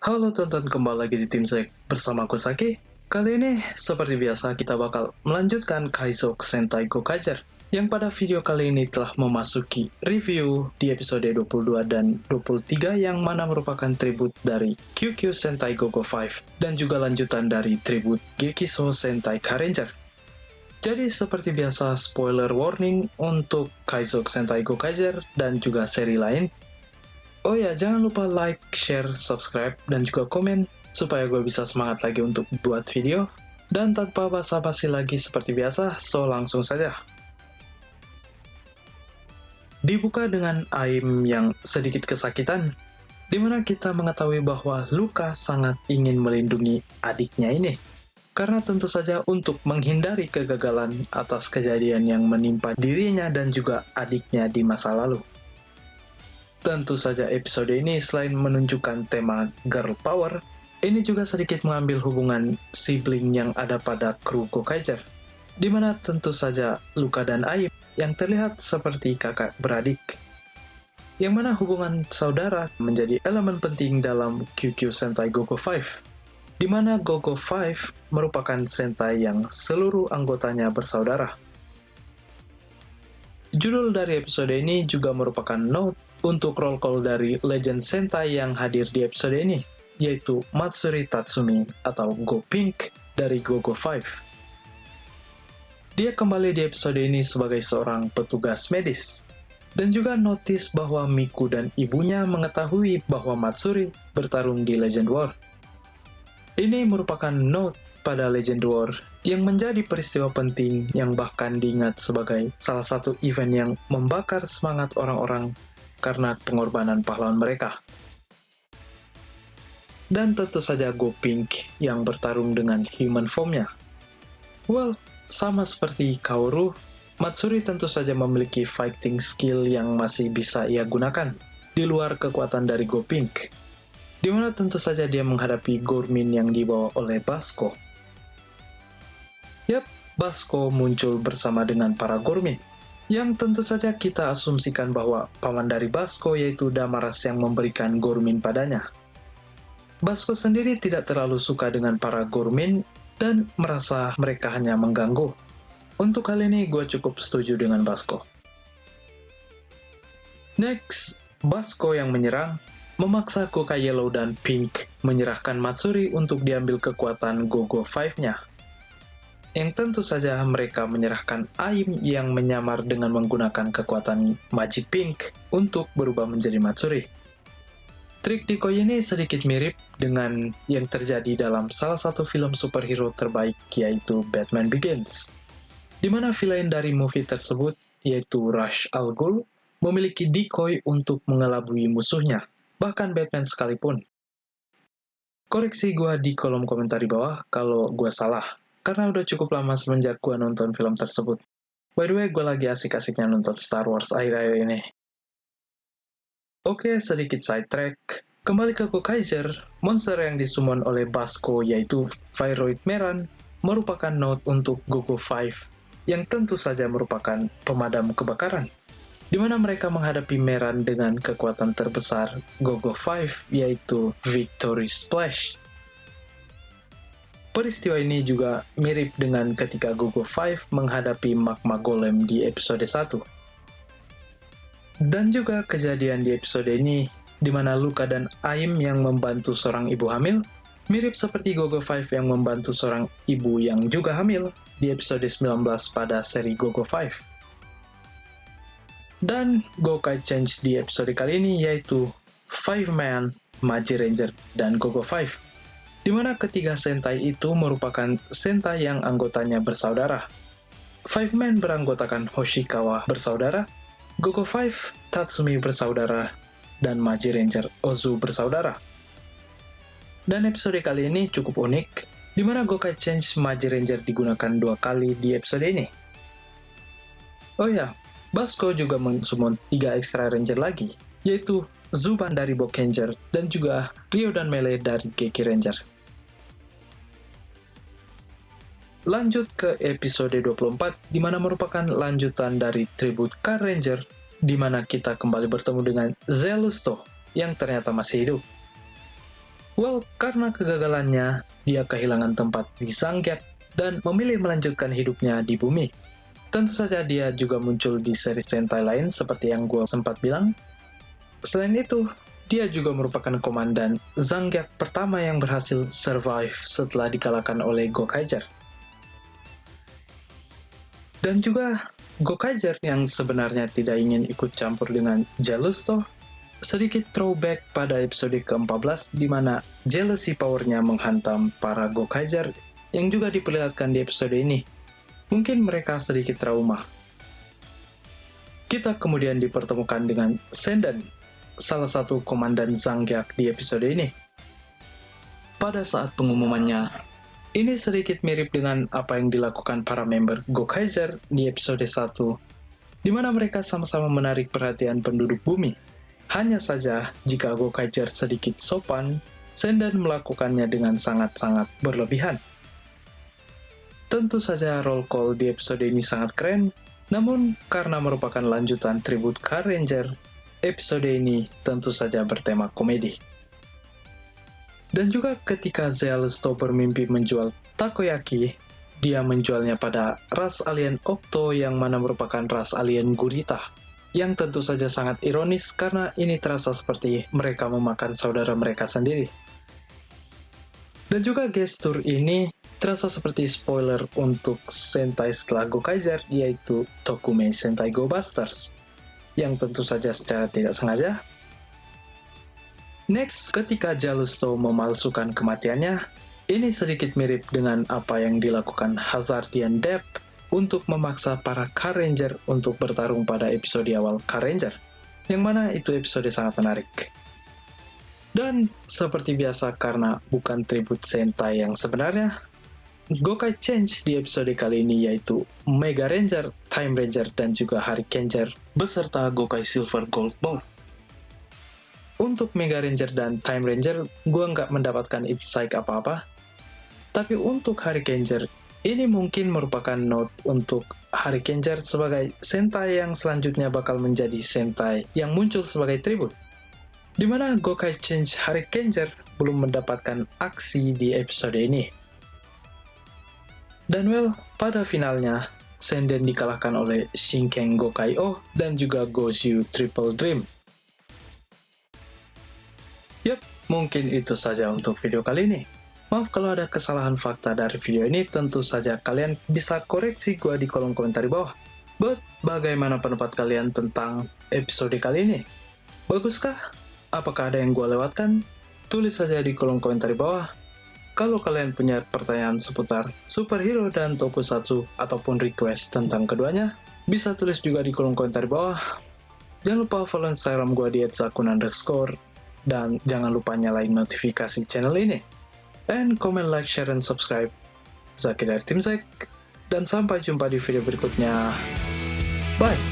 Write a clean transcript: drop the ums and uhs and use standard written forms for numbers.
Halo tonton, kembali lagi di Tim Sek bersama aku Saki. Kali ini, seperti biasa, kita bakal melanjutkan Kaizouke Sentai Gokaiger, yang pada video kali ini telah memasuki review di episode 22 dan 23 yang mana merupakan tribut dari QQ Sentai Gogo 5 dan juga lanjutan dari tribut Gekiso Sentai Karenger. Jadi seperti biasa, spoiler warning untuk Kaizouke Sentai Gokaiger dan juga seri lain. Oh ya, jangan lupa like, share, subscribe, dan juga komen supaya gue bisa semangat lagi untuk buat video. Dan tanpa basa-basi lagi seperti biasa, so langsung saja. Dibuka dengan Aim yang sedikit kesakitan, di mana kita mengetahui bahwa Luka sangat ingin melindungi adiknya ini. Karena tentu saja untuk menghindari kegagalan atas kejadian yang menimpa dirinya dan juga adiknya di masa lalu. Tentu saja episode ini selain menunjukkan tema girl power, ini juga sedikit mengambil hubungan sibling yang ada pada kru Gokaiger, di mana tentu saja Luka dan Aim yang terlihat seperti kakak beradik. Yang mana hubungan saudara menjadi elemen penting dalam QQ Sentai Gogo 5, di mana Gogo 5 merupakan Sentai yang seluruh anggotanya bersaudara. Judul dari episode ini juga merupakan note untuk roll call dari legend Sentai yang hadir di episode ini, yaitu Matsuri Tatsumi atau Go Pink dari Gogo 5. Dia kembali di episode ini sebagai seorang petugas medis, dan juga notice bahwa Miku dan ibunya mengetahui bahwa Matsuri bertarung di Legend War. Ini merupakan note pada Legend War yang menjadi peristiwa penting yang bahkan diingat sebagai salah satu event yang membakar semangat orang-orang karena pengorbanan pahlawan mereka. Dan tentu saja Go Pink yang bertarung dengan human formnya. Well, sama seperti Kaoru, Matsuri tentu saja memiliki fighting skill yang masih bisa ia gunakan di luar kekuatan dari Go Pink, di mana tentu saja dia menghadapi Gormin yang dibawa oleh Basco. Yap, Basco muncul bersama dengan para Gormin, yang tentu saja kita asumsikan bahwa paman dari Basco yaitu Damaras yang memberikan Gormin padanya. Basco sendiri tidak terlalu suka dengan para Gormin dan merasa mereka hanya mengganggu. Untuk kali ini gue cukup setuju dengan Basco. Next, Basco yang menyerang memaksa Goka Yellow dan Pink menyerahkan Matsuri untuk diambil kekuatan Gogo 5-nya. Yang tentu saja mereka menyerahkan Aim yang menyamar dengan menggunakan kekuatan Magic Pink untuk berubah menjadi Matsuri. Trik decoy ini sedikit mirip dengan yang terjadi dalam salah satu film superhero terbaik, yaitu Batman Begins, di mana villain dari movie tersebut, yaitu Ra's al Ghul, memiliki decoy untuk mengelabui musuhnya, bahkan Batman sekalipun. Koreksi gua di kolom komentar di bawah kalau gua salah, karena udah cukup lama semenjak gue nonton film tersebut. By the way, gue lagi asik-asiknya nonton Star Wars akhir-akhir ini. Oke, sedikit sidetrack. Kembali ke Gokaiger, monster yang disummon oleh Basco yaitu Viroid Meran merupakan note untuk Gogo 5, yang tentu saja merupakan pemadam kebakaran, di mana mereka menghadapi Meran dengan kekuatan terbesar Gogo 5 yaitu Victory Splash. Peristiwa ini juga mirip dengan ketika Gogo 5 menghadapi Magma Golem di episode 1. Dan juga kejadian di episode ini, di mana Luka dan Aim yang membantu seorang ibu hamil, mirip seperti Gogo 5 yang membantu seorang ibu yang juga hamil di episode 19 pada seri Gogo 5. Dan Gokai Change di episode kali ini yaitu 5-Man, Magi Ranger, dan Gogo 5. Di mana ketiga Sentai itu merupakan Sentai yang anggotanya bersaudara. 5-Man beranggotakan Hoshikawa bersaudara, Gogo 5, Tatsumi bersaudara, dan Magi Ranger Ozu bersaudara. Dan episode kali ini cukup unik, di mana Gokai Change Magi Ranger digunakan 2 kali di episode ini. Oh ya, Basco juga mensummon 3 extra ranger lagi, yaitu Zuban dari Bokenger, dan juga Ryo dan Melee dari Geki Ranger. Lanjut ke episode 24, di mana merupakan lanjutan dari tribut Car Ranger, di mana kita kembali bertemu dengan Zelusto, yang ternyata masih hidup. Well, karena kegagalannya, dia kehilangan tempat di Zangief dan memilih melanjutkan hidupnya di bumi. Tentu saja dia juga muncul di seri Sentai lain seperti yang gue sempat bilang. Selain itu, dia juga merupakan komandan Zangief pertama yang berhasil survive setelah dikalahkan oleh Gokaiger. Dan juga Gokaiger yang sebenarnya tidak ingin ikut campur dengan Jelusto, sedikit throwback pada episode ke-14 di mana jealousy power-nya menghantam para Gokaiger yang juga diperlihatkan di episode ini. Mungkin mereka sedikit trauma. Kita kemudian dipertemukan dengan Senden, salah satu komandan Zangief di episode ini. Pada saat pengumumannya, ini sedikit mirip dengan apa yang dilakukan para member Gokaiger di episode 1, di mana mereka sama-sama menarik perhatian penduduk bumi. Hanya saja, jika Gokaiger sedikit sopan, Senden melakukannya dengan sangat-sangat berlebihan. Tentu saja roll call di episode ini sangat keren, namun karena merupakan lanjutan tribute Car Ranger, episode ini tentu saja bertema komedi. Dan juga ketika Zealusto bermimpi menjual takoyaki, dia menjualnya pada ras alien Octo yang mana merupakan ras alien gurita, yang tentu saja sangat ironis karena ini terasa seperti mereka memakan saudara mereka sendiri. Dan juga gestur ini terasa seperti spoiler untuk Sentai setelah Gokaiger, yaitu Tokume Sentai Go Busters, yang tentu saja secara tidak sengaja. Next, ketika Jelusto memalsukan kematiannya, ini sedikit mirip dengan apa yang dilakukan Hazardian Depth untuk memaksa para Car Ranger untuk bertarung pada episode awal Car Ranger, yang mana itu episode sangat menarik. Dan seperti biasa karena bukan tribute Sentai yang sebenarnya, Gokai Change di episode kali ini yaitu Mega Ranger, Time Ranger, dan juga Hurricaneger beserta Gokai Silver Gold Ball. Untuk Mega Ranger dan Time Ranger, gue nggak mendapatkan insight apa-apa. Tapi untuk Hurricaneger, ini mungkin merupakan note untuk Hurricaneger sebagai Sentai yang selanjutnya bakal menjadi Sentai yang muncul sebagai tribute. Di mana Gokai Change Hurricaneger belum mendapatkan aksi di episode ini. Dan well, pada finalnya, Senden dikalahkan oleh Shinken Gokai-O dan juga Goshu Triple Dream. Yup, mungkin itu saja untuk video kali ini. Maaf kalau ada kesalahan fakta dari video ini, tentu saja kalian bisa koreksi gua di kolom komentar di bawah. But, bagaimana pendapat kalian tentang episode kali ini? Baguskah? Apakah ada yang gua lewatkan? Tulis saja di kolom komentar di bawah. Kalau kalian punya pertanyaan seputar superhero dan tokusatsu ataupun request tentang keduanya, bisa tulis juga di kolom komentar di bawah. Jangan lupa follow Instagram gua di @zakun_, dan jangan lupa nyalain notifikasi channel ini. And comment, like, share, and subscribe. Zaki dari Tim Zek, dan sampai jumpa di video berikutnya. Bye!